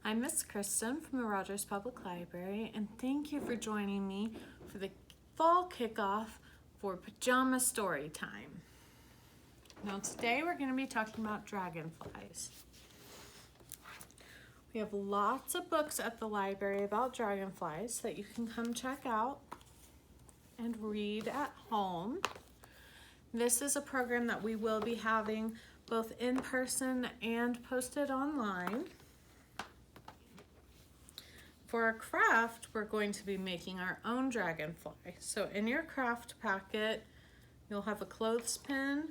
I'm Miss Kristin from the Rogers Public Library, and thank you for joining me for the fall kickoff for Pajama Storytime. Now today we're going to be talking about dragonflies. We have lots of books at the library about dragonflies that you can come check out and read at home. This is a program that we will be having both in person and posted online. For our craft, we're going to be making our own dragonfly. So in your craft packet, you'll have a clothespin,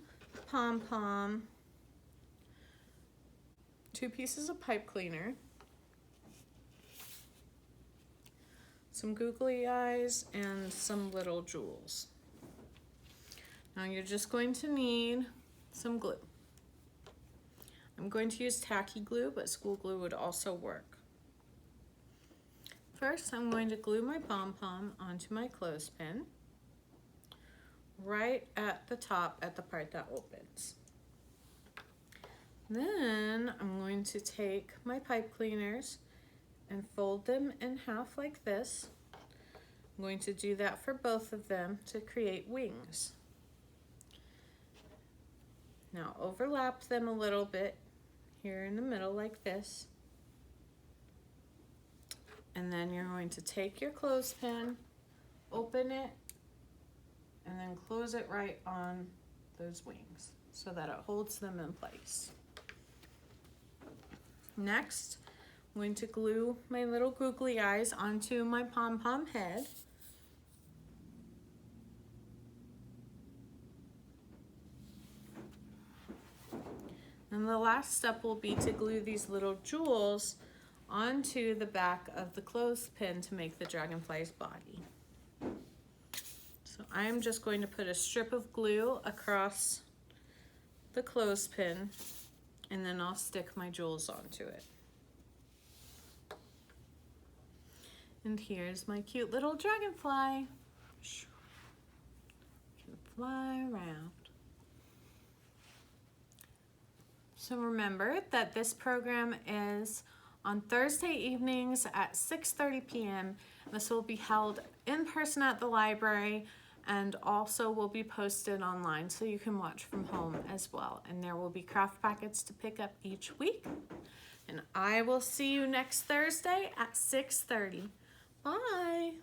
pom-pom, 2 pieces of pipe cleaner, some googly eyes, and some little jewels. Now you're just going to need some glue. I'm going to use tacky glue, but school glue would also work. First, I'm going to glue my pom-pom onto my clothespin, right at the top at the part that opens. Then I'm going to take my pipe cleaners and fold them in half like this. I'm going to do that for both of them to create wings. Now overlap them a little bit here in the middle like this. And then you're going to take your clothespin, open it, and then close it right on those wings so that it holds them in place. Next, I'm going to glue my little googly eyes onto my pom-pom head. And the last step will be to glue these little jewels onto the back of the clothespin to make the dragonfly's body. So I'm just going to put a strip of glue across the clothespin, and then I'll stick my jewels onto it. And here's my cute little dragonfly. Can fly around. So remember that this program is on Thursday evenings at 6:30 p.m. This will be held in person at the library and also will be posted online so you can watch from home as well. And there will be craft packets to pick up each week. And I will see you next Thursday at 6:30. Bye.